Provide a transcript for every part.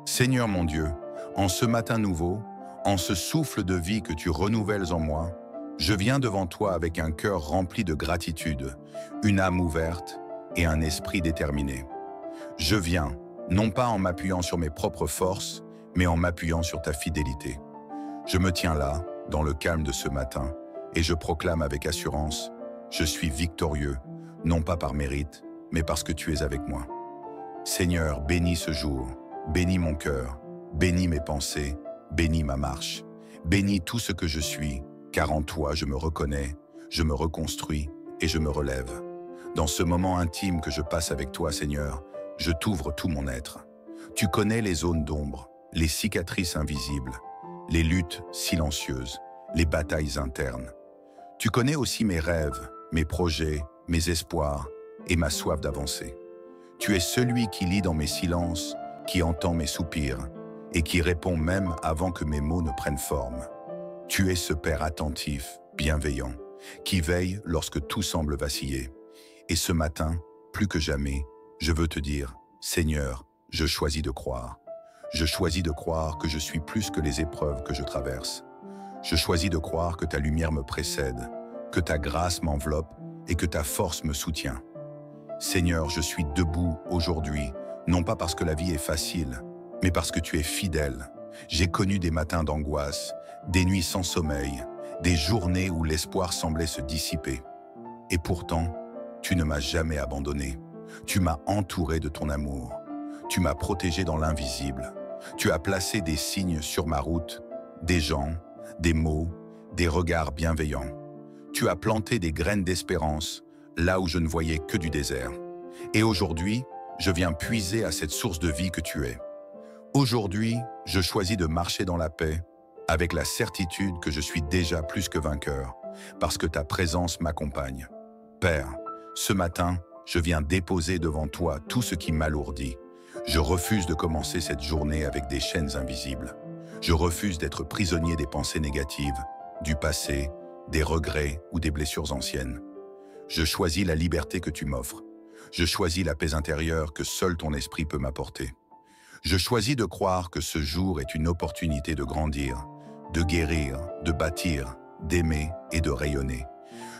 Seigneur mon Dieu, en ce matin nouveau, en ce souffle de vie que tu renouvelles en moi, je viens devant toi avec un cœur rempli de gratitude, une âme ouverte et un esprit déterminé. Je viens, non pas en m'appuyant sur mes propres forces, mais en m'appuyant sur ta fidélité. Je me tiens là, dans le calme de ce matin, et je proclame avec assurance, je suis victorieux, non pas par mérite, mais parce que tu es avec moi. Seigneur, bénis ce jour, bénis mon cœur, bénis mes pensées, bénis ma marche, bénis tout ce que je suis, car en toi je me reconnais, je me reconstruis et je me relève. Dans ce moment intime que je passe avec toi, Seigneur, je t'ouvre tout mon être. Tu connais les zones d'ombre, les cicatrices invisibles, les luttes silencieuses, les batailles internes. Tu connais aussi mes rêves, mes projets, mes espoirs et ma soif d'avancer. Tu es celui qui lit dans mes silences, qui entend mes soupirs et qui répond même avant que mes mots ne prennent forme. Tu es ce Père attentif, bienveillant, qui veille lorsque tout semble vaciller. Et ce matin, plus que jamais, je veux te dire, Seigneur, je choisis de croire. Je choisis de croire que je suis plus que les épreuves que je traverse. Je choisis de croire que ta lumière me précède, que ta grâce m'enveloppe et que ta force me soutient. Seigneur, je suis debout aujourd'hui, non pas parce que la vie est facile, mais parce que tu es fidèle. J'ai connu des matins d'angoisse, des nuits sans sommeil, des journées où l'espoir semblait se dissiper. Et pourtant, tu ne m'as jamais abandonné. Tu m'as entouré de ton amour. Tu m'as protégé dans l'invisible. Tu as placé des signes sur ma route, des gens, des mots, des regards bienveillants. Tu as planté des graines d'espérance là où je ne voyais que du désert. Et aujourd'hui, je viens puiser à cette source de vie que tu es. Aujourd'hui, je choisis de marcher dans la paix, avec la certitude que je suis déjà plus que vainqueur, parce que ta présence m'accompagne. Père, ce matin, je viens déposer devant toi tout ce qui m'alourdit. Je refuse de commencer cette journée avec des chaînes invisibles. Je refuse d'être prisonnier des pensées négatives, du passé, des regrets ou des blessures anciennes. Je choisis la liberté que tu m'offres. Je choisis la paix intérieure que seul ton esprit peut m'apporter. Je choisis de croire que ce jour est une opportunité de grandir, de guérir, de bâtir, d'aimer et de rayonner.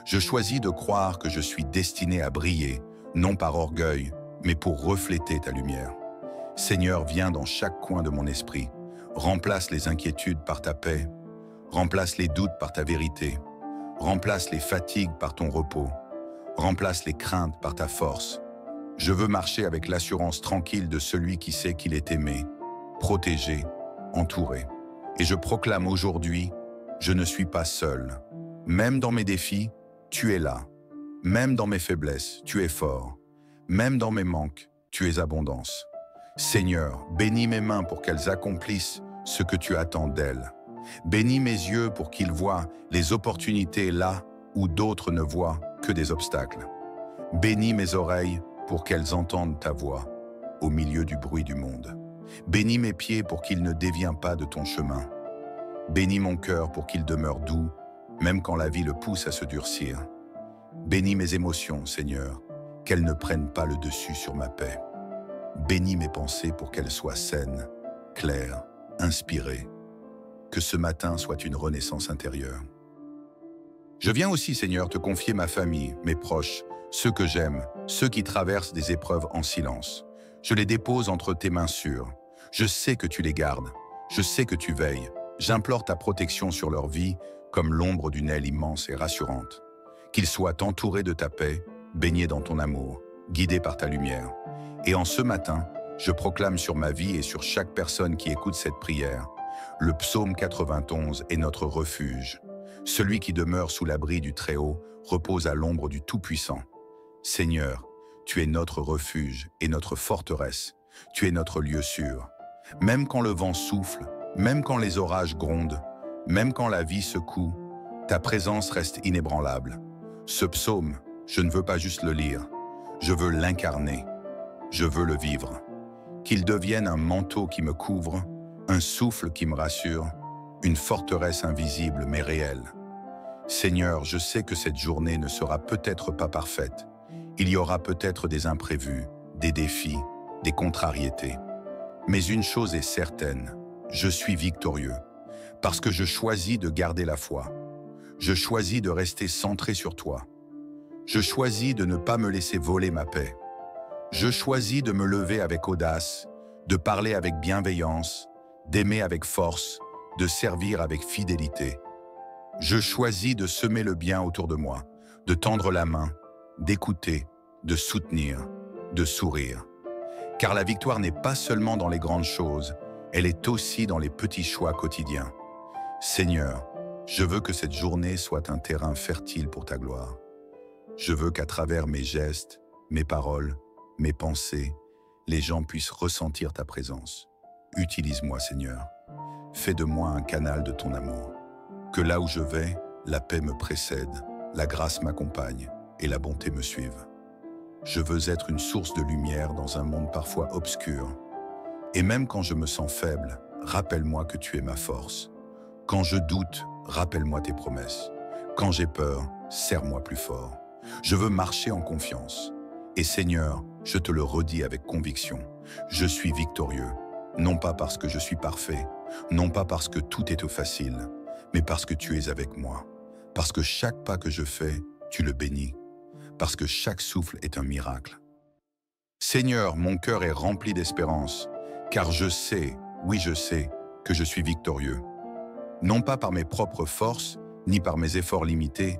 Je choisis de croire que je suis destiné à briller, non par orgueil, mais pour refléter ta lumière. Seigneur, viens dans chaque coin de mon esprit. Remplace les inquiétudes par ta paix. Remplace les doutes par ta vérité. Remplace les fatigues par ton repos. Remplace les craintes par ta force. Je veux marcher avec l'assurance tranquille de celui qui sait qu'il est aimé, protégé, entouré. Et je proclame aujourd'hui, je ne suis pas seul. Même dans mes défis, tu es là. Même dans mes faiblesses, tu es fort. Même dans mes manques, tu es abondance. Seigneur, bénis mes mains pour qu'elles accomplissent ce que tu attends d'elles. Bénis mes yeux pour qu'ils voient les opportunités là où d'autres ne voient que des obstacles. Bénis mes oreilles pour qu'elles entendent ta voix au milieu du bruit du monde. Bénis mes pieds pour qu'ils ne dévient pas de ton chemin. Bénis mon cœur pour qu'il demeure doux, même quand la vie le pousse à se durcir. Bénis mes émotions, Seigneur, qu'elles ne prennent pas le dessus sur ma paix. Bénis mes pensées pour qu'elles soient saines, claires, inspirées. Que ce matin soit une renaissance intérieure. Je viens aussi, Seigneur, te confier ma famille, mes proches, ceux que j'aime, ceux qui traversent des épreuves en silence. Je les dépose entre tes mains sûres. Je sais que tu les gardes. Je sais que tu veilles. J'implore ta protection sur leur vie, comme l'ombre d'une aile immense et rassurante. Qu'ils soient entourés de ta paix, baignés dans ton amour, guidés par ta lumière. Et en ce matin, je proclame sur ma vie et sur chaque personne qui écoute cette prière, le psaume 91 est notre refuge. Celui qui demeure sous l'abri du Très-Haut repose à l'ombre du Tout-Puissant. Seigneur, tu es notre refuge et notre forteresse. Tu es notre lieu sûr. Même quand le vent souffle, même quand les orages grondent, même quand la vie secoue, ta présence reste inébranlable. Ce psaume, je ne veux pas juste le lire, je veux l'incarner. Je veux le vivre. Qu'il devienne un manteau qui me couvre, un souffle qui me rassure, une forteresse invisible mais réelle. Seigneur, je sais que cette journée ne sera peut-être pas parfaite. Il y aura peut-être des imprévus, des défis, des contrariétés. Mais une chose est certaine, je suis victorieux, parce que je choisis de garder la foi. Je choisis de rester centré sur toi. Je choisis de ne pas me laisser voler ma paix. Je choisis de me lever avec audace, de parler avec bienveillance, d'aimer avec force, de servir avec fidélité. Je choisis de semer le bien autour de moi, de tendre la main, d'écouter, de soutenir, de sourire. Car la victoire n'est pas seulement dans les grandes choses, elle est aussi dans les petits choix quotidiens. Seigneur, je veux que cette journée soit un terrain fertile pour ta gloire. Je veux qu'à travers mes gestes, mes paroles, mes pensées, les gens puissent ressentir ta présence. Utilise-moi, Seigneur. Fais de moi un canal de ton amour. Que là où je vais, la paix me précède, la grâce m'accompagne et la bonté me suive. Je veux être une source de lumière dans un monde parfois obscur. Et même quand je me sens faible, rappelle-moi que tu es ma force. Quand je doute, rappelle-moi tes promesses. Quand j'ai peur, serre-moi plus fort. Je veux marcher en confiance. Et Seigneur, je te le redis avec conviction, je suis victorieux, non pas parce que je suis parfait, non pas parce que tout est facile, mais parce que tu es avec moi, parce que chaque pas que je fais, tu le bénis, parce que chaque souffle est un miracle. Seigneur, mon cœur est rempli d'espérance, car je sais, oui je sais, que je suis victorieux. Non pas par mes propres forces, ni par mes efforts limités,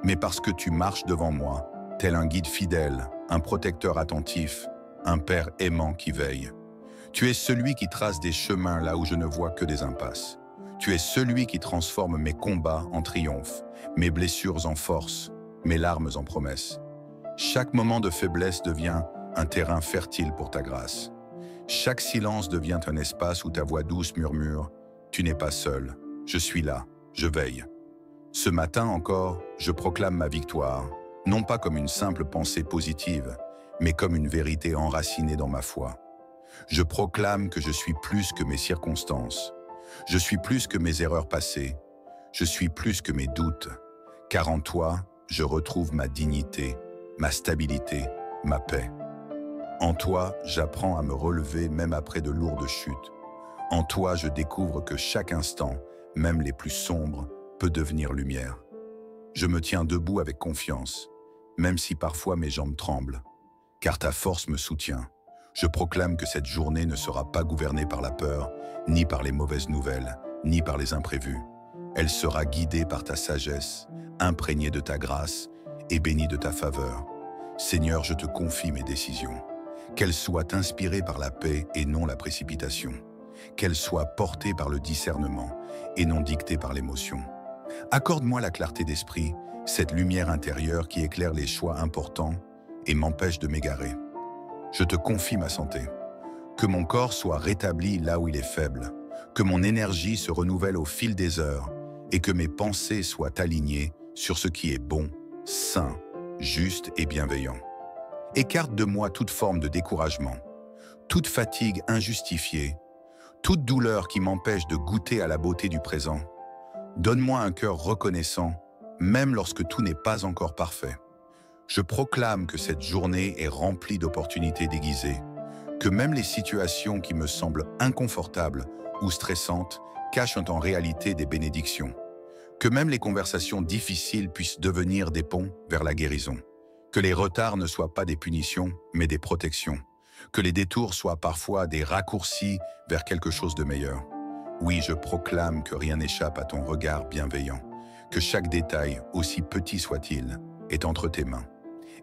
mais parce que tu marches devant moi, tel un guide fidèle, un protecteur attentif, un père aimant qui veille. Tu es celui qui trace des chemins là où je ne vois que des impasses. Tu es celui qui transforme mes combats en triomphe, mes blessures en force, mes larmes en promesses. Chaque moment de faiblesse devient un terrain fertile pour ta grâce. Chaque silence devient un espace où ta voix douce murmure « Tu n'es pas seul, je suis là, je veille ». Ce matin encore, je proclame ma victoire, non pas comme une simple pensée positive, mais comme une vérité enracinée dans ma foi. Je proclame que je suis plus que mes circonstances. Je suis plus que mes erreurs passées. Je suis plus que mes doutes. Car en toi, je retrouve ma dignité, ma stabilité, ma paix. En toi, j'apprends à me relever même après de lourdes chutes. En toi, je découvre que chaque instant, même les plus sombres, peut devenir lumière. Je me tiens debout avec confiance, même si parfois mes jambes tremblent, car ta force me soutient. Je proclame que cette journée ne sera pas gouvernée par la peur, ni par les mauvaises nouvelles, ni par les imprévus. Elle sera guidée par ta sagesse, imprégnée de ta grâce et bénie de ta faveur. Seigneur, je te confie mes décisions. Qu'elles soient inspirées par la paix et non la précipitation. Qu'elles soient portées par le discernement et non dictées par l'émotion. Accorde-moi la clarté d'esprit, cette lumière intérieure qui éclaire les choix importants et m'empêche de m'égarer. Je te confie ma santé. Que mon corps soit rétabli là où il est faible, que mon énergie se renouvelle au fil des heures et que mes pensées soient alignées sur ce qui est bon, sain, juste et bienveillant. Écarte de moi toute forme de découragement, toute fatigue injustifiée, toute douleur qui m'empêche de goûter à la beauté du présent. Donne-moi un cœur reconnaissant, même lorsque tout n'est pas encore parfait. Je proclame que cette journée est remplie d'opportunités déguisées, que même les situations qui me semblent inconfortables ou stressantes cachent en réalité des bénédictions, que même les conversations difficiles puissent devenir des ponts vers la guérison, que les retards ne soient pas des punitions, mais des protections, que les détours soient parfois des raccourcis vers quelque chose de meilleur. Oui, je proclame que rien n'échappe à ton regard bienveillant, que chaque détail, aussi petit soit-il, est entre tes mains.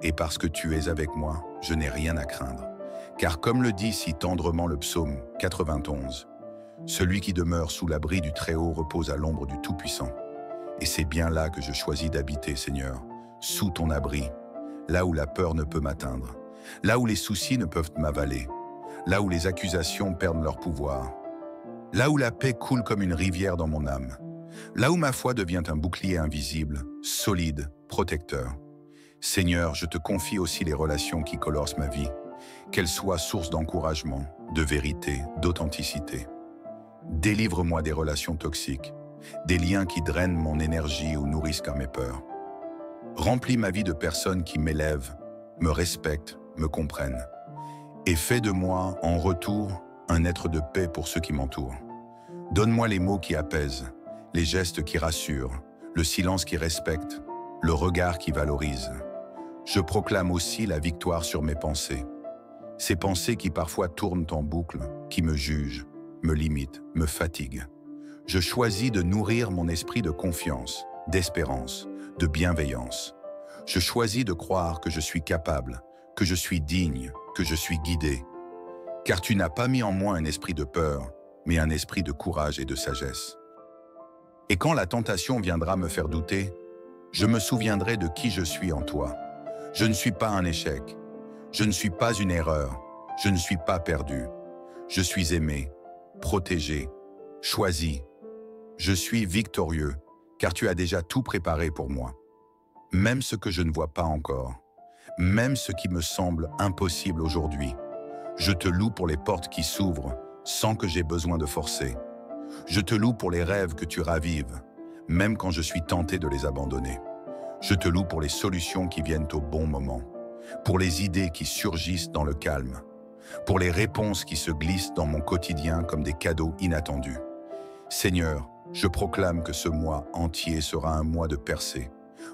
Et parce que tu es avec moi, je n'ai rien à craindre. Car comme le dit si tendrement le psaume 91, « Celui qui demeure sous l'abri du Très-Haut repose à l'ombre du Tout-Puissant. » Et c'est bien là que je choisis d'habiter, Seigneur, sous ton abri, là où la peur ne peut m'atteindre, là où les soucis ne peuvent m'avaler, là où les accusations perdent leur pouvoir, là où la paix coule comme une rivière dans mon âme, là où ma foi devient un bouclier invisible, solide, protecteur. Seigneur, je te confie aussi les relations qui colorent ma vie, qu'elles soient source d'encouragement, de vérité, d'authenticité. Délivre-moi des relations toxiques, des liens qui drainent mon énergie ou nourrissent qu'à mes peurs. Remplis ma vie de personnes qui m'élèvent, me respectent, me comprennent. Et fais de moi, en retour, un être de paix pour ceux qui m'entourent. Donne-moi les mots qui apaisent, les gestes qui rassurent, le silence qui respecte, le regard qui valorise. Je proclame aussi la victoire sur mes pensées. Ces pensées qui parfois tournent en boucle, qui me jugent, me limitent, me fatiguent. Je choisis de nourrir mon esprit de confiance, d'espérance, de bienveillance. Je choisis de croire que je suis capable, que je suis digne, que je suis guidé. Car tu n'as pas mis en moi un esprit de peur, mais un esprit de courage et de sagesse. Et quand la tentation viendra me faire douter, je me souviendrai de qui je suis en toi. Je ne suis pas un échec. Je ne suis pas une erreur. Je ne suis pas perdu. Je suis aimé, protégé, choisi. Je suis victorieux, car tu as déjà tout préparé pour moi. Même ce que je ne vois pas encore, même ce qui me semble impossible aujourd'hui. Je te loue pour les portes qui s'ouvrent sans que j'aie besoin de forcer. Je te loue pour les rêves que tu ravives, même quand je suis tenté de les abandonner. Je te loue pour les solutions qui viennent au bon moment, pour les idées qui surgissent dans le calme, pour les réponses qui se glissent dans mon quotidien comme des cadeaux inattendus. Seigneur, je proclame que ce mois entier sera un mois de percée,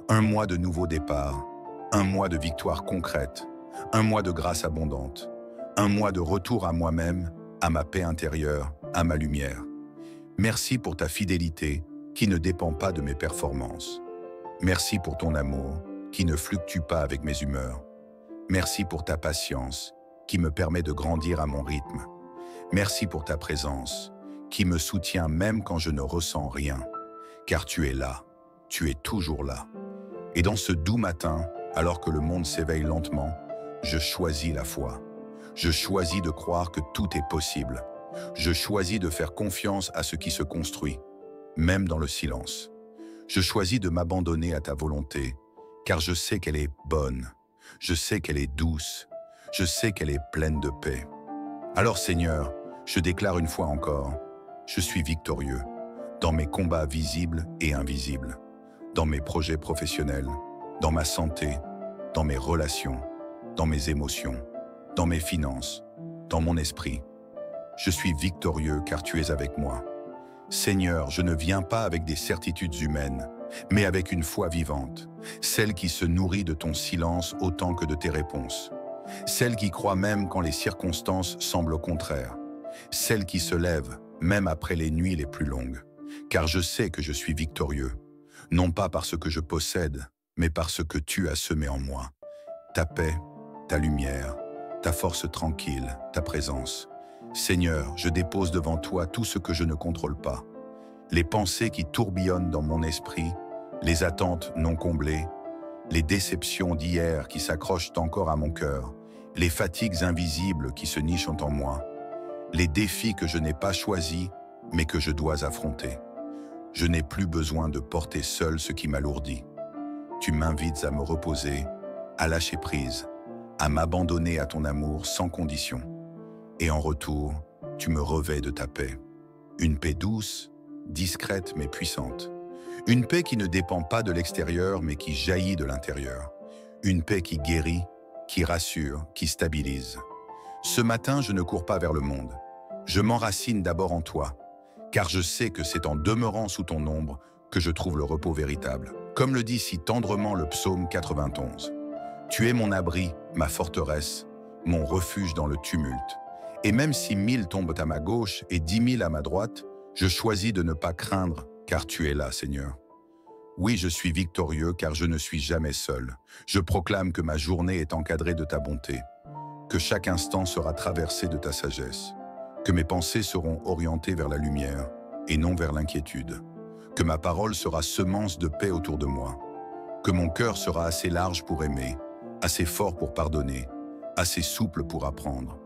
un mois de nouveau départ, un mois de victoire concrète, un mois de grâce abondante, un mois de retour à moi-même, à ma paix intérieure, à ma lumière. Merci pour ta fidélité qui ne dépend pas de mes performances. Merci pour ton amour qui ne fluctue pas avec mes humeurs. Merci pour ta patience qui me permet de grandir à mon rythme. Merci pour ta présence qui me soutient même quand je ne ressens rien. Car tu es là, tu es toujours là. Et dans ce doux matin, alors que le monde s'éveille lentement, je choisis la foi. Je choisis de croire que tout est possible. Je choisis de faire confiance à ce qui se construit, même dans le silence. Je choisis de m'abandonner à ta volonté, car je sais qu'elle est bonne, je sais qu'elle est douce, je sais qu'elle est pleine de paix. Alors Seigneur, je déclare une fois encore, je suis victorieux, dans mes combats visibles et invisibles, dans mes projets professionnels, dans ma santé, dans mes relations, dans mes émotions, dans mes finances, dans mon esprit. Je suis victorieux car tu es avec moi. Seigneur, je ne viens pas avec des certitudes humaines, mais avec une foi vivante, celle qui se nourrit de ton silence autant que de tes réponses, celle qui croit même quand les circonstances semblent contraires, celle qui se lève même après les nuits les plus longues, car je sais que je suis victorieux, non pas parce que je possède, mais parce que tu as semé en moi. Ta paix, ta lumière, ta force tranquille, ta présence. Seigneur, je dépose devant toi tout ce que je ne contrôle pas. Les pensées qui tourbillonnent dans mon esprit, les attentes non comblées, les déceptions d'hier qui s'accrochent encore à mon cœur, les fatigues invisibles qui se nichent en moi, les défis que je n'ai pas choisis, mais que je dois affronter. Je n'ai plus besoin de porter seul ce qui m'alourdit. Tu m'invites à me reposer, à lâcher prise, à m'abandonner à ton amour sans condition. Et en retour, tu me revêts de ta paix. Une paix douce, discrète mais puissante. Une paix qui ne dépend pas de l'extérieur mais qui jaillit de l'intérieur. Une paix qui guérit, qui rassure, qui stabilise. Ce matin, je ne cours pas vers le monde. Je m'enracine d'abord en toi, car je sais que c'est en demeurant sous ton ombre que je trouve le repos véritable. Comme le dit si tendrement le psaume 91. Tu es mon abri, ma forteresse, mon refuge dans le tumulte. Et même si 1000 tombent à ma gauche et 10 000 à ma droite, je choisis de ne pas craindre, car tu es là, Seigneur. Oui, je suis victorieux, car je ne suis jamais seul. Je proclame que ma journée est encadrée de ta bonté, que chaque instant sera traversé de ta sagesse, que mes pensées seront orientées vers la lumière et non vers l'inquiétude, que ma parole sera semence de paix autour de moi, que mon cœur sera assez large pour aimer, assez fort pour pardonner, assez souple pour apprendre.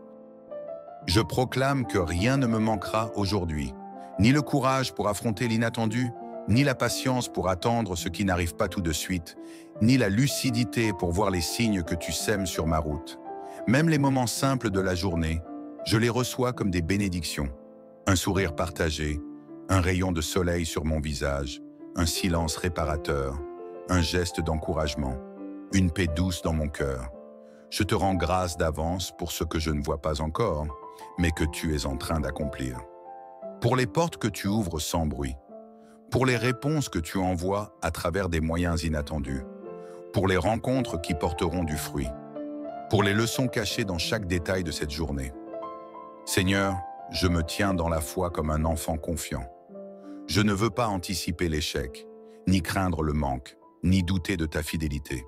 Je proclame que rien ne me manquera aujourd'hui, ni le courage pour affronter l'inattendu, ni la patience pour attendre ce qui n'arrive pas tout de suite, ni la lucidité pour voir les signes que tu sèmes sur ma route. Même les moments simples de la journée, je les reçois comme des bénédictions. Un sourire partagé, un rayon de soleil sur mon visage, un silence réparateur, un geste d'encouragement, une paix douce dans mon cœur. Je te rends grâce d'avance pour ce que je ne vois pas encore, mais que tu es en train d'accomplir. Pour les portes que tu ouvres sans bruit, pour les réponses que tu envoies à travers des moyens inattendus, pour les rencontres qui porteront du fruit, pour les leçons cachées dans chaque détail de cette journée. Seigneur, je me tiens dans la foi comme un enfant confiant. Je ne veux pas anticiper l'échec, ni craindre le manque, ni douter de ta fidélité.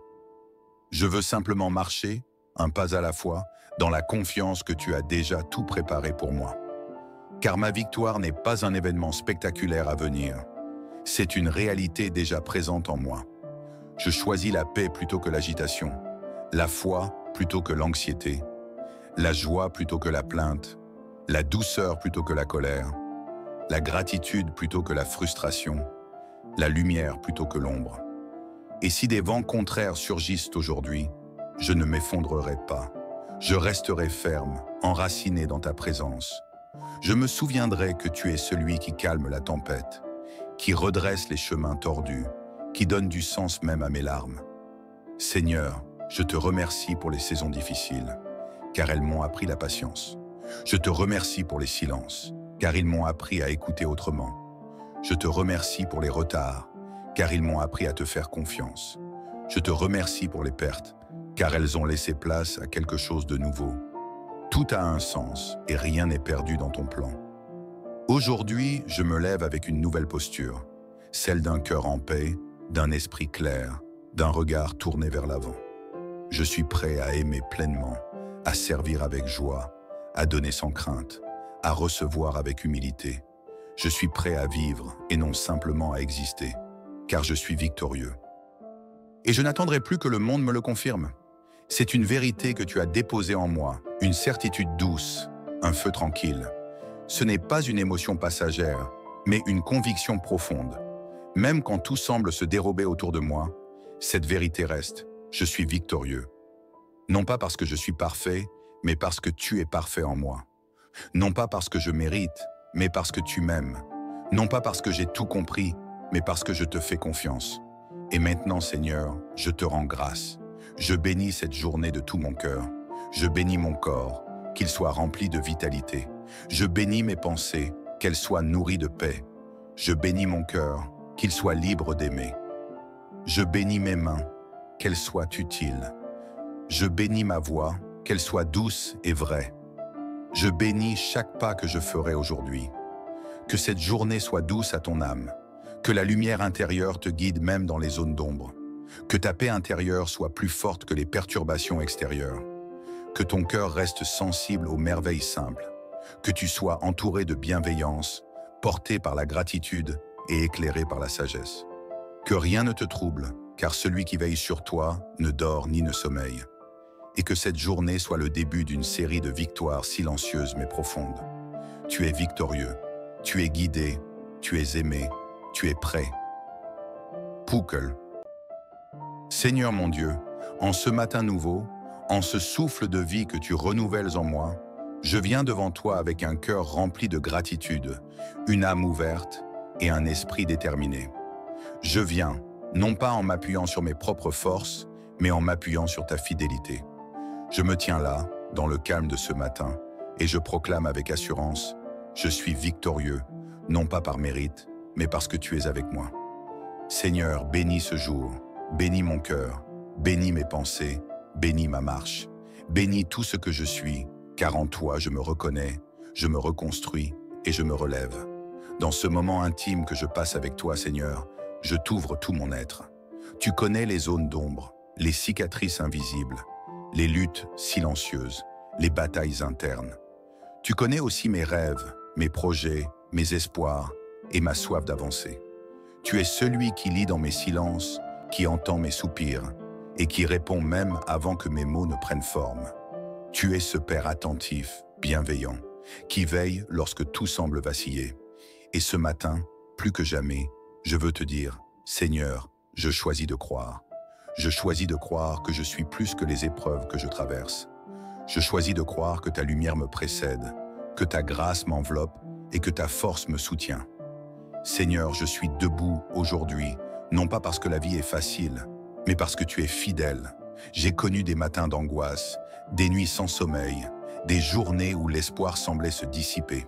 Je veux simplement marcher, un pas à la fois, dans la confiance que tu as déjà tout préparé pour moi. Car ma victoire n'est pas un événement spectaculaire à venir. C'est une réalité déjà présente en moi. Je choisis la paix plutôt que l'agitation, la foi plutôt que l'anxiété, la joie plutôt que la plainte, la douceur plutôt que la colère, la gratitude plutôt que la frustration, la lumière plutôt que l'ombre. Et si des vents contraires surgissent aujourd'hui, je ne m'effondrerai pas. Je resterai ferme, enraciné dans ta présence. Je me souviendrai que tu es celui qui calme la tempête, qui redresse les chemins tordus, qui donne du sens même à mes larmes. Seigneur, je te remercie pour les saisons difficiles, car elles m'ont appris la patience. Je te remercie pour les silences, car ils m'ont appris à écouter autrement. Je te remercie pour les retards, car ils m'ont appris à te faire confiance. Je te remercie pour les pertes, car elles ont laissé place à quelque chose de nouveau. Tout a un sens et rien n'est perdu dans ton plan. Aujourd'hui, je me lève avec une nouvelle posture, celle d'un cœur en paix, d'un esprit clair, d'un regard tourné vers l'avant. Je suis prêt à aimer pleinement, à servir avec joie, à donner sans crainte, à recevoir avec humilité. Je suis prêt à vivre et non simplement à exister, car je suis victorieux. Et je n'attendrai plus que le monde me le confirme. C'est une vérité que tu as déposée en moi, une certitude douce, un feu tranquille. Ce n'est pas une émotion passagère, mais une conviction profonde. Même quand tout semble se dérober autour de moi, cette vérité reste. Je suis victorieux. Non pas parce que je suis parfait, mais parce que tu es parfait en moi. Non pas parce que je mérite, mais parce que tu m'aimes. Non pas parce que j'ai tout compris, mais parce que je te fais confiance. Et maintenant, Seigneur, je te rends grâce. Je bénis cette journée de tout mon cœur. Je bénis mon corps, qu'il soit rempli de vitalité. Je bénis mes pensées, qu'elles soient nourries de paix. Je bénis mon cœur, qu'il soit libre d'aimer. Je bénis mes mains, qu'elles soient utiles. Je bénis ma voix, qu'elle soit douce et vraie. Je bénis chaque pas que je ferai aujourd'hui. Que cette journée soit douce à ton âme. Que la lumière intérieure te guide même dans les zones d'ombre. Que ta paix intérieure soit plus forte que les perturbations extérieures. Que ton cœur reste sensible aux merveilles simples. Que tu sois entouré de bienveillance, porté par la gratitude et éclairé par la sagesse. Que rien ne te trouble, car celui qui veille sur toi ne dort ni ne sommeille. Et que cette journée soit le début d'une série de victoires silencieuses mais profondes. Tu es victorieux, tu es guidé, tu es aimé, tu es prêt. Poukel. Seigneur mon Dieu, en ce matin nouveau, en ce souffle de vie que tu renouvelles en moi, je viens devant toi avec un cœur rempli de gratitude, une âme ouverte et un esprit déterminé. Je viens, non pas en m'appuyant sur mes propres forces, mais en m'appuyant sur ta fidélité. Je me tiens là, dans le calme de ce matin, et je proclame avec assurance, je suis victorieux, non pas par mérite, mais parce que tu es avec moi. Seigneur, bénis ce jour, bénis mon cœur, bénis mes pensées, bénis ma marche, bénis tout ce que je suis, car en toi je me reconnais, je me reconstruis et je me relève. Dans ce moment intime que je passe avec toi, Seigneur, je t'ouvre tout mon être. Tu connais les zones d'ombre, les cicatrices invisibles, les luttes silencieuses, les batailles internes. Tu connais aussi mes rêves, mes projets, mes espoirs et ma soif d'avancer. Tu es celui qui lit dans mes silences, qui entend mes soupirs et qui répond même avant que mes mots ne prennent forme. Tu es ce Père attentif, bienveillant, qui veille lorsque tout semble vaciller. Et ce matin, plus que jamais, je veux te dire, Seigneur, je choisis de croire. Je choisis de croire que je suis plus que les épreuves que je traverse. Je choisis de croire que ta lumière me précède, que ta grâce m'enveloppe et que ta force me soutient. Seigneur, je suis debout aujourd'hui, non pas parce que la vie est facile, mais parce que tu es fidèle. J'ai connu des matins d'angoisse, des nuits sans sommeil, des journées où l'espoir semblait se dissiper.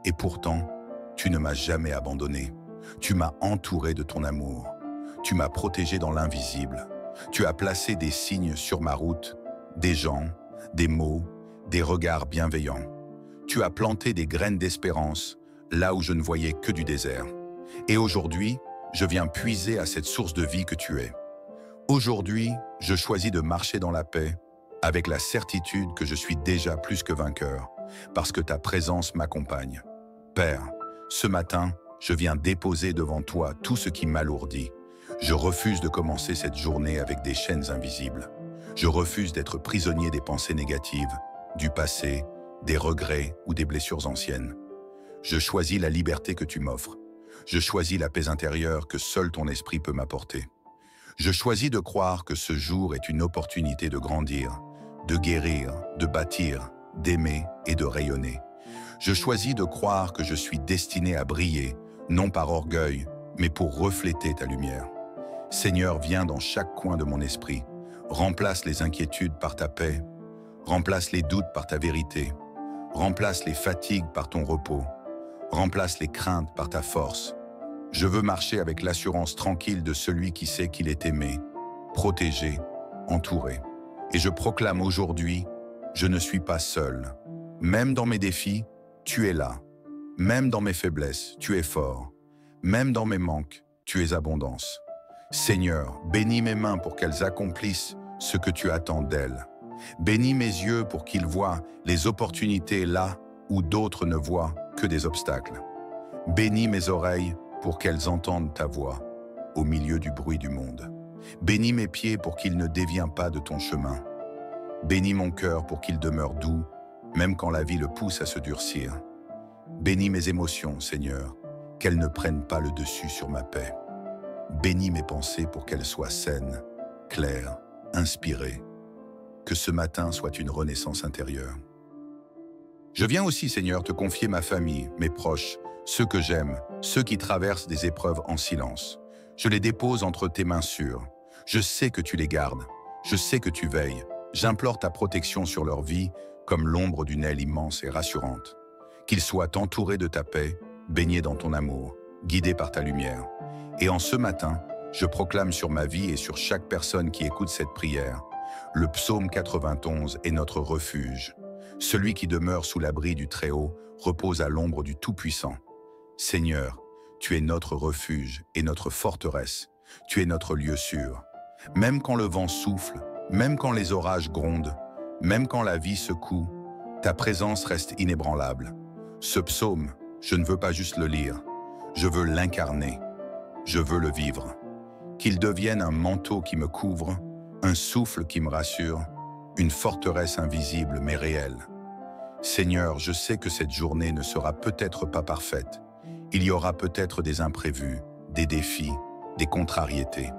Et pourtant, tu ne m'as jamais abandonné. Tu m'as entouré de ton amour. Tu m'as protégé dans l'invisible. Tu as placé des signes sur ma route, des gens, des mots, des regards bienveillants. Tu as planté des graines d'espérance là où je ne voyais que du désert. Et aujourd'hui, je viens puiser à cette source de vie que tu es. Aujourd'hui, je choisis de marcher dans la paix, avec la certitude que je suis déjà plus que vainqueur, parce que ta présence m'accompagne. Père, ce matin, je viens déposer devant toi tout ce qui m'alourdit. Je refuse de commencer cette journée avec des chaînes invisibles. Je refuse d'être prisonnier des pensées négatives, du passé, des regrets ou des blessures anciennes. Je choisis la liberté que tu m'offres. Je choisis la paix intérieure que seul ton esprit peut m'apporter. Je choisis de croire que ce jour est une opportunité de grandir, de guérir, de bâtir, d'aimer et de rayonner. Je choisis de croire que je suis destiné à briller, non par orgueil, mais pour refléter ta lumière. Seigneur, viens dans chaque coin de mon esprit. Remplace les inquiétudes par ta paix. Remplace les doutes par ta vérité. Remplace les fatigues par ton repos. Remplace les craintes par ta force. Je veux marcher avec l'assurance tranquille de celui qui sait qu'il est aimé, protégé, entouré. Et je proclame aujourd'hui, je ne suis pas seul. Même dans mes défis, tu es là. Même dans mes faiblesses, tu es fort. Même dans mes manques, tu es abondance. Seigneur, bénis mes mains pour qu'elles accomplissent ce que tu attends d'elles. Bénis mes yeux pour qu'ils voient les opportunités là où d'autres ne voient que des obstacles. Bénis mes oreilles pour qu'elles entendent ta voix au milieu du bruit du monde. Bénis mes pieds pour qu'ils ne dévient pas de ton chemin. Bénis mon cœur pour qu'il demeure doux, même quand la vie le pousse à se durcir. Bénis mes émotions, Seigneur, qu'elles ne prennent pas le dessus sur ma paix. Bénis mes pensées pour qu'elles soient saines, claires, inspirées. Que ce matin soit une renaissance intérieure. Je viens aussi, Seigneur, te confier ma famille, mes proches, ceux que j'aime, ceux qui traversent des épreuves en silence. Je les dépose entre tes mains sûres. Je sais que tu les gardes. Je sais que tu veilles. J'implore ta protection sur leur vie, comme l'ombre d'une aile immense et rassurante. Qu'ils soient entourés de ta paix, baignés dans ton amour, guidés par ta lumière. Et en ce matin, je proclame sur ma vie et sur chaque personne qui écoute cette prière, le psaume 91 est notre refuge. Celui qui demeure sous l'abri du Très-Haut repose à l'ombre du Tout-Puissant. Seigneur, tu es notre refuge et notre forteresse. Tu es notre lieu sûr. Même quand le vent souffle, même quand les orages grondent, même quand la vie secoue, ta présence reste inébranlable. Ce psaume, je ne veux pas juste le lire, je veux l'incarner, je veux le vivre. Qu'il devienne un manteau qui me couvre, un souffle qui me rassure, une forteresse invisible mais réelle. Seigneur, je sais que cette journée ne sera peut-être pas parfaite. Il y aura peut-être des imprévus, des défis, des contrariétés.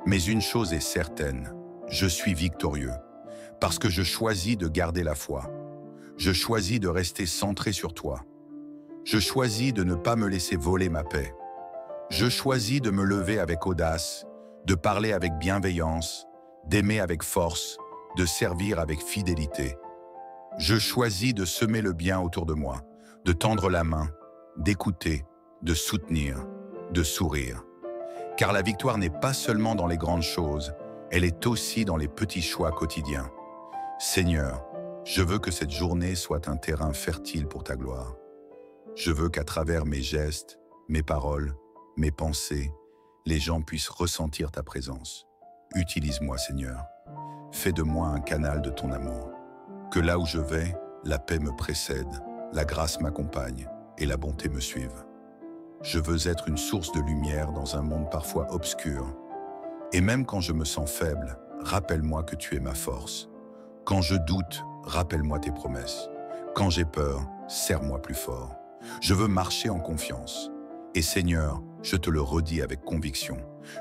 Mais une chose est certaine, je suis victorieux, parce que je choisis de garder la foi. Je choisis de rester centré sur toi. Je choisis de ne pas me laisser voler ma paix. Je choisis de me lever avec audace, de parler avec bienveillance, d'aimer avec force, de servir avec fidélité. Je choisis de semer le bien autour de moi, de tendre la main, d'écouter, de soutenir, de sourire. Car la victoire n'est pas seulement dans les grandes choses, elle est aussi dans les petits choix quotidiens. Seigneur, je veux que cette journée soit un terrain fertile pour ta gloire. Je veux qu'à travers mes gestes, mes paroles, mes pensées, les gens puissent ressentir ta présence. Utilise-moi, Seigneur. Fais de moi un canal de ton amour. Que là où je vais, la paix me précède, la grâce m'accompagne et la bonté me suive. Je veux être une source de lumière dans un monde parfois obscur. Et même quand je me sens faible, rappelle-moi que tu es ma force. Quand je doute, rappelle-moi tes promesses. Quand j'ai peur, serre-moi plus fort. Je veux marcher en confiance. Et Seigneur, je te le redis avec conviction,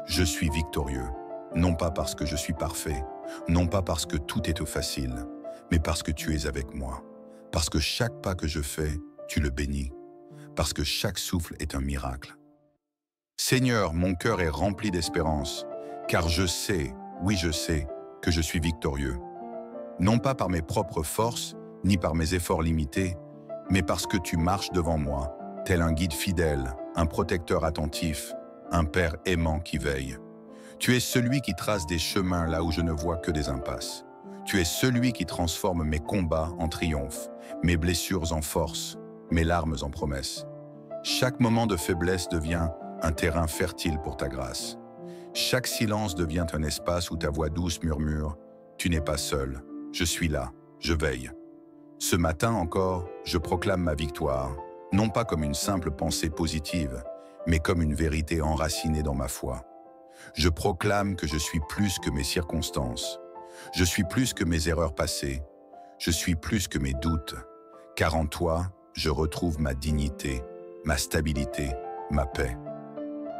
je suis victorieux, non pas parce que je suis parfait, non pas parce que tout est facile, mais parce que tu es avec moi, parce que chaque pas que je fais, tu le bénis, parce que chaque souffle est un miracle. Seigneur, mon cœur est rempli d'espérance, car je sais, oui je sais, que je suis victorieux. Non pas par mes propres forces, ni par mes efforts limités, mais parce que tu marches devant moi, tel un guide fidèle, un protecteur attentif, un père aimant qui veille. Tu es celui qui trace des chemins là où je ne vois que des impasses. Tu es celui qui transforme mes combats en triomphe, mes blessures en force, mes larmes en promesses. Chaque moment de faiblesse devient un terrain fertile pour ta grâce. Chaque silence devient un espace où ta voix douce murmure « Tu n'es pas seul, je suis là, je veille ». Ce matin encore, je proclame ma victoire, non pas comme une simple pensée positive, mais comme une vérité enracinée dans ma foi. Je proclame que je suis plus que mes circonstances. Je suis plus que mes erreurs passées. Je suis plus que mes doutes, car en toi, je retrouve ma dignité, ma stabilité, ma paix.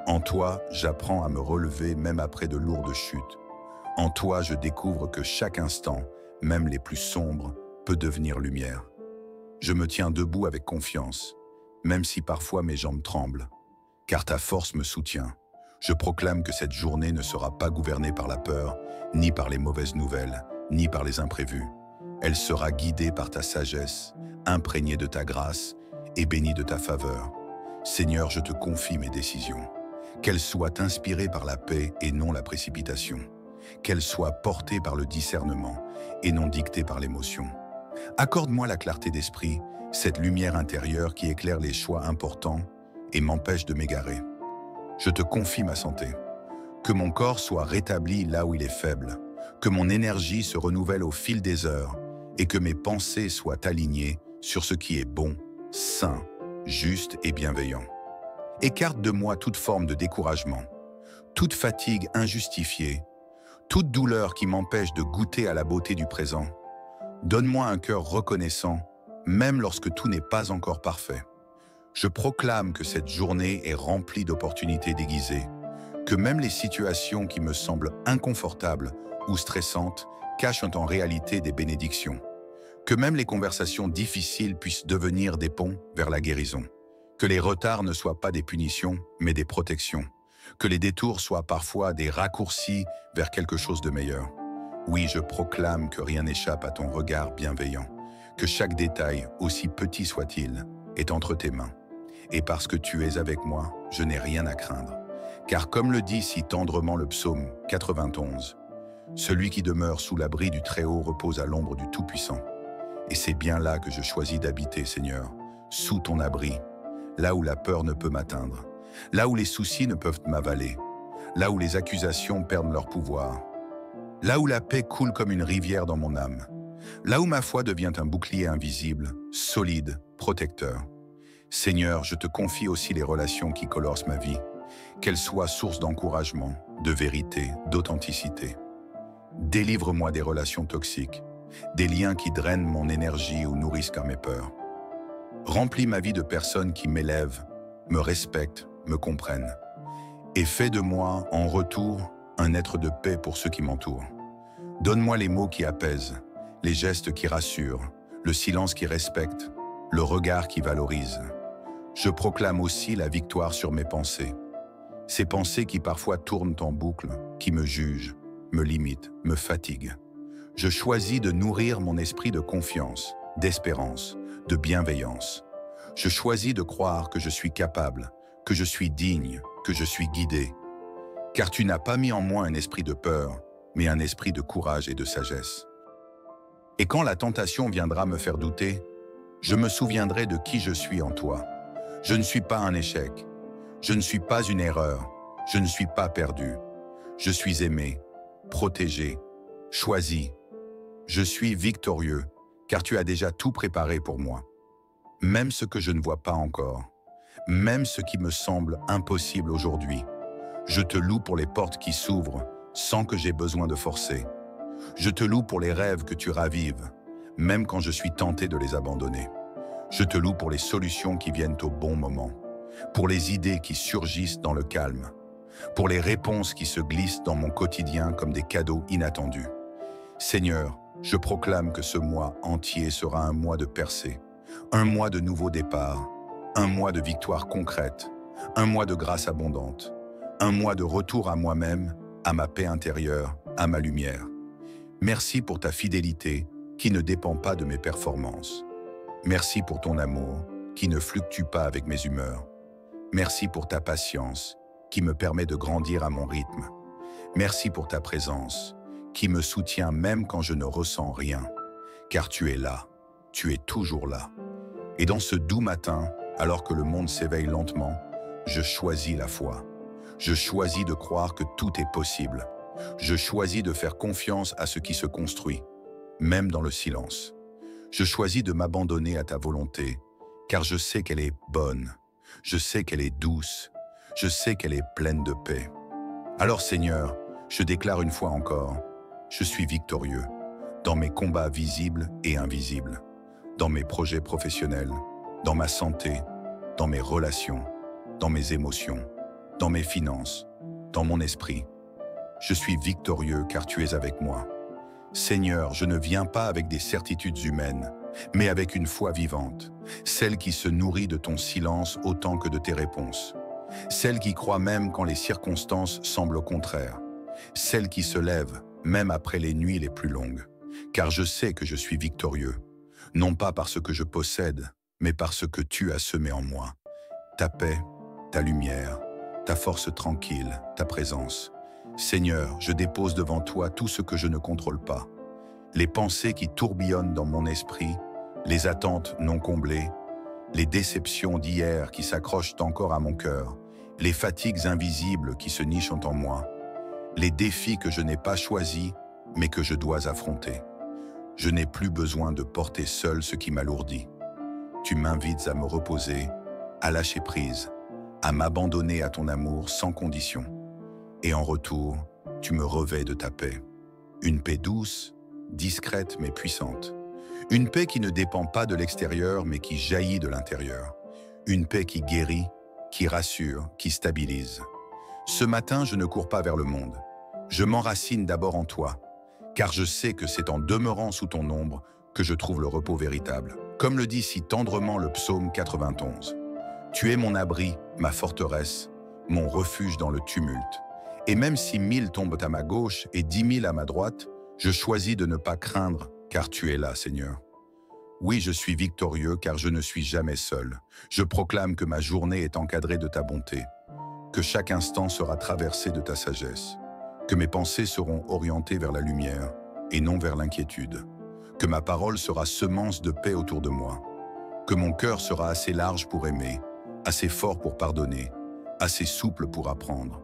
En toi, j'apprends à me relever même après de lourdes chutes. En toi, je découvre que chaque instant, même les plus sombres, peut devenir lumière. Je me tiens debout avec confiance, même si parfois mes jambes tremblent, car ta force me soutient. Je proclame que cette journée ne sera pas gouvernée par la peur, ni par les mauvaises nouvelles, ni par les imprévus. Elle sera guidée par ta sagesse, imprégnée de ta grâce et bénie de ta faveur. Seigneur, je te confie mes décisions. Qu'elles soient inspirées par la paix et non la précipitation. Qu'elles soient portées par le discernement et non dictées par l'émotion. Accorde-moi la clarté d'esprit, cette lumière intérieure qui éclaire les choix importants et m'empêche de m'égarer. Je te confie ma santé. Que mon corps soit rétabli là où il est faible, que mon énergie se renouvelle au fil des heures et que mes pensées soient alignées sur ce qui est bon, sain, juste et bienveillant. Écarte de moi toute forme de découragement, toute fatigue injustifiée, toute douleur qui m'empêche de goûter à la beauté du présent. Donne-moi un cœur reconnaissant, même lorsque tout n'est pas encore parfait. Je proclame que cette journée est remplie d'opportunités déguisées, que même les situations qui me semblent inconfortables ou stressantes cachent en réalité des bénédictions, que même les conversations difficiles puissent devenir des ponts vers la guérison, que les retards ne soient pas des punitions, mais des protections, que les détours soient parfois des raccourcis vers quelque chose de meilleur. Oui, je proclame que rien n'échappe à ton regard bienveillant, que chaque détail, aussi petit soit-il, est entre tes mains. Et parce que tu es avec moi, je n'ai rien à craindre. Car comme le dit si tendrement le psaume 91, « Celui qui demeure sous l'abri du Très-Haut repose à l'ombre du Tout-Puissant. » Et c'est bien là que je choisis d'habiter, Seigneur, sous ton abri, là où la peur ne peut m'atteindre, là où les soucis ne peuvent m'avaler, là où les accusations perdent leur pouvoir, là où la paix coule comme une rivière dans mon âme, là où ma foi devient un bouclier invisible, solide, protecteur. Seigneur, je te confie aussi les relations qui colorent ma vie, qu'elles soient source d'encouragement, de vérité, d'authenticité. Délivre-moi des relations toxiques, des liens qui drainent mon énergie ou nourrissent mes peurs. Remplis ma vie de personnes qui m'élèvent, me respectent, me comprennent. Et fais de moi, en retour, un être de paix pour ceux qui m'entourent. Donne-moi les mots qui apaisent, les gestes qui rassurent, le silence qui respecte, le regard qui valorise. Je proclame aussi la victoire sur mes pensées. Ces pensées qui parfois tournent en boucle, qui me jugent, me limitent, me fatiguent. Je choisis de nourrir mon esprit de confiance, d'espérance, de bienveillance. Je choisis de croire que je suis capable, que je suis digne, que je suis guidé. Car tu n'as pas mis en moi un esprit de peur, mais un esprit de courage et de sagesse. Et quand la tentation viendra me faire douter, je me souviendrai de qui je suis en toi. Je ne suis pas un échec. Je ne suis pas une erreur. Je ne suis pas perdu. Je suis aimé, protégé, choisi. Je suis victorieux, car tu as déjà tout préparé pour moi. Même ce que je ne vois pas encore, même ce qui me semble impossible aujourd'hui. Je te loue pour les portes qui s'ouvrent sans que j'aie besoin de forcer. Je te loue pour les rêves que tu ravives, même quand je suis tenté de les abandonner. Je te loue pour les solutions qui viennent au bon moment, pour les idées qui surgissent dans le calme, pour les réponses qui se glissent dans mon quotidien comme des cadeaux inattendus. Seigneur, je proclame que ce mois entier sera un mois de percée, un mois de nouveaux départs, un mois de victoires concrètes, un mois de grâce abondante, un mois de retour à moi-même, à ma paix intérieure, à ma lumière. Merci pour ta fidélité qui ne dépend pas de mes performances. Merci pour ton amour, qui ne fluctue pas avec mes humeurs. Merci pour ta patience, qui me permet de grandir à mon rythme. Merci pour ta présence, qui me soutient même quand je ne ressens rien. Car tu es là, tu es toujours là. Et dans ce doux matin, alors que le monde s'éveille lentement, je choisis la foi. Je choisis de croire que tout est possible. Je choisis de faire confiance à ce qui se construit, même dans le silence. Je choisis de m'abandonner à ta volonté, car je sais qu'elle est bonne, je sais qu'elle est douce, je sais qu'elle est pleine de paix. Alors Seigneur, je déclare une fois encore, je suis victorieux, dans mes combats visibles et invisibles, dans mes projets professionnels, dans ma santé, dans mes relations, dans mes émotions, dans mes finances, dans mon esprit. Je suis victorieux car tu es avec moi. Seigneur, je ne viens pas avec des certitudes humaines, mais avec une foi vivante, celle qui se nourrit de ton silence autant que de tes réponses, celle qui croit même quand les circonstances semblent au contraire, celle qui se lève même après les nuits les plus longues, car je sais que je suis victorieux, non pas par ce que je possède, mais par ce que tu as semé en moi. Ta paix, ta lumière, ta force tranquille, ta présence. Seigneur, je dépose devant toi tout ce que je ne contrôle pas. Les pensées qui tourbillonnent dans mon esprit, les attentes non comblées, les déceptions d'hier qui s'accrochent encore à mon cœur, les fatigues invisibles qui se nichent en moi, les défis que je n'ai pas choisis, mais que je dois affronter. Je n'ai plus besoin de porter seul ce qui m'alourdit. Tu m'invites à me reposer, à lâcher prise, à m'abandonner à ton amour sans condition. Et en retour, tu me revêts de ta paix. Une paix douce, discrète mais puissante. Une paix qui ne dépend pas de l'extérieur mais qui jaillit de l'intérieur. Une paix qui guérit, qui rassure, qui stabilise. Ce matin, je ne cours pas vers le monde. Je m'enracine d'abord en toi, car je sais que c'est en demeurant sous ton ombre que je trouve le repos véritable. Comme le dit si tendrement le psaume 91. Tu es mon abri, ma forteresse, mon refuge dans le tumulte. Et même si 1000 tombent à ma gauche et 10 000 à ma droite, je choisis de ne pas craindre, car tu es là, Seigneur. Oui, je suis victorieux, car je ne suis jamais seul. Je proclame que ma journée est encadrée de ta bonté, que chaque instant sera traversé de ta sagesse, que mes pensées seront orientées vers la lumière et non vers l'inquiétude, que ma parole sera semence de paix autour de moi, que mon cœur sera assez large pour aimer, assez fort pour pardonner, assez souple pour apprendre.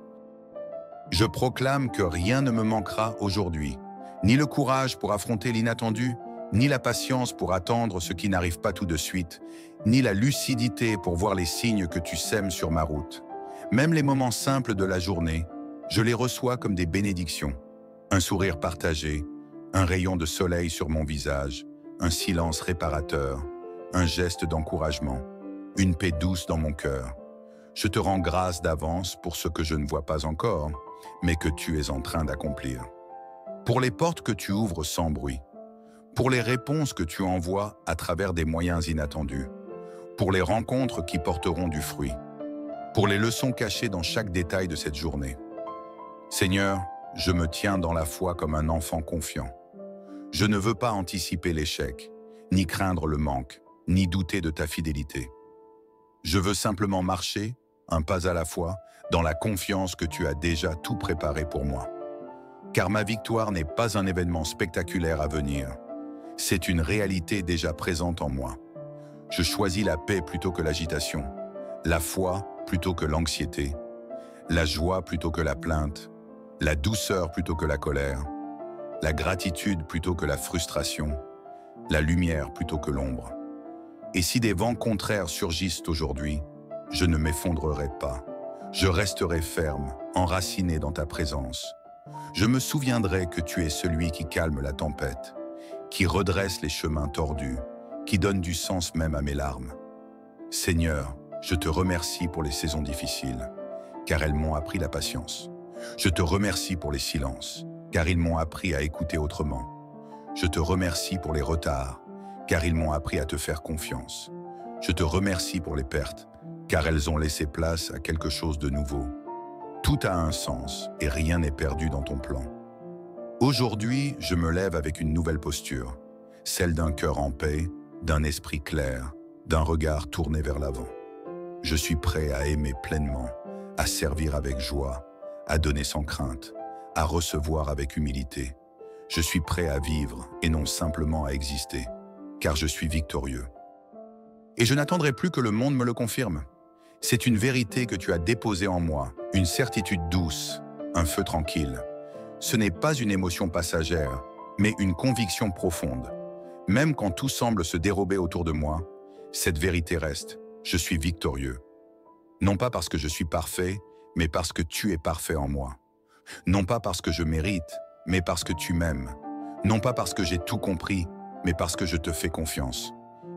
Je proclame que rien ne me manquera aujourd'hui, ni le courage pour affronter l'inattendu, ni la patience pour attendre ce qui n'arrive pas tout de suite, ni la lucidité pour voir les signes que tu sèmes sur ma route. Même les moments simples de la journée, je les reçois comme des bénédictions. Un sourire partagé, un rayon de soleil sur mon visage, un silence réparateur, un geste d'encouragement, une paix douce dans mon cœur. Je te rends grâce d'avance pour ce que je ne vois pas encore, mais que tu es en train d'accomplir. Pour les portes que tu ouvres sans bruit, pour les réponses que tu envoies à travers des moyens inattendus, pour les rencontres qui porteront du fruit, pour les leçons cachées dans chaque détail de cette journée. Seigneur, je me tiens dans la foi comme un enfant confiant. Je ne veux pas anticiper l'échec, ni craindre le manque, ni douter de ta fidélité. Je veux simplement marcher, un pas à la fois, dans la confiance que tu as déjà tout préparé pour moi. Car ma victoire n'est pas un événement spectaculaire à venir. C'est une réalité déjà présente en moi. Je choisis la paix plutôt que l'agitation, la foi plutôt que l'anxiété, la joie plutôt que la plainte, la douceur plutôt que la colère, la gratitude plutôt que la frustration, la lumière plutôt que l'ombre. Et si des vents contraires surgissent aujourd'hui, je ne m'effondrerai pas. Je resterai ferme, enraciné dans ta présence. Je me souviendrai que tu es celui qui calme la tempête, qui redresse les chemins tordus, qui donne du sens même à mes larmes. Seigneur, je te remercie pour les saisons difficiles, car elles m'ont appris la patience. Je te remercie pour les silences, car ils m'ont appris à écouter autrement. Je te remercie pour les retards, car ils m'ont appris à te faire confiance. Je te remercie pour les pertes, car elles ont laissé place à quelque chose de nouveau. Tout a un sens et rien n'est perdu dans ton plan. Aujourd'hui, je me lève avec une nouvelle posture, celle d'un cœur en paix, d'un esprit clair, d'un regard tourné vers l'avant. Je suis prêt à aimer pleinement, à servir avec joie, à donner sans crainte, à recevoir avec humilité. Je suis prêt à vivre et non simplement à exister, car je suis victorieux. Et je n'attendrai plus que le monde me le confirme. C'est une vérité que tu as déposée en moi, une certitude douce, un feu tranquille. Ce n'est pas une émotion passagère, mais une conviction profonde. Même quand tout semble se dérober autour de moi, cette vérité reste. Je suis victorieux. Non pas parce que je suis parfait, mais parce que tu es parfait en moi. Non pas parce que je mérite, mais parce que tu m'aimes. Non pas parce que j'ai tout compris, mais parce que je te fais confiance.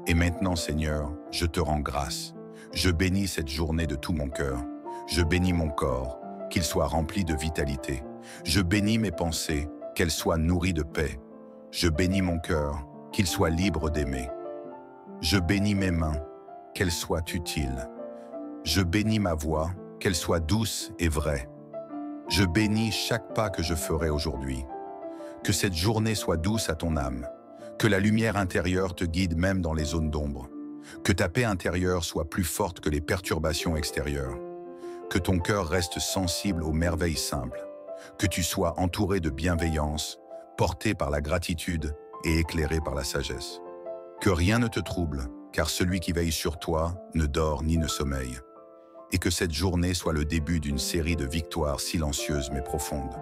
Et maintenant, Seigneur, je te rends grâce. Je bénis cette journée de tout mon cœur. Je bénis mon corps, qu'il soit rempli de vitalité. Je bénis mes pensées, qu'elles soient nourries de paix. Je bénis mon cœur, qu'il soit libre d'aimer. Je bénis mes mains, qu'elles soient utiles. Je bénis ma voix, qu'elle soit douce et vraie. Je bénis chaque pas que je ferai aujourd'hui. Que cette journée soit douce à ton âme. Que la lumière intérieure te guide même dans les zones d'ombre. Que ta paix intérieure soit plus forte que les perturbations extérieures. Que ton cœur reste sensible aux merveilles simples. Que tu sois entouré de bienveillance, porté par la gratitude et éclairé par la sagesse. Que rien ne te trouble, car celui qui veille sur toi ne dort ni ne sommeille. Et que cette journée soit le début d'une série de victoires silencieuses mais profondes.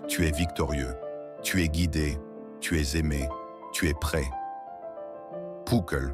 Tu es victorieux, tu es guidé, tu es aimé, tu es prêt. Pukel.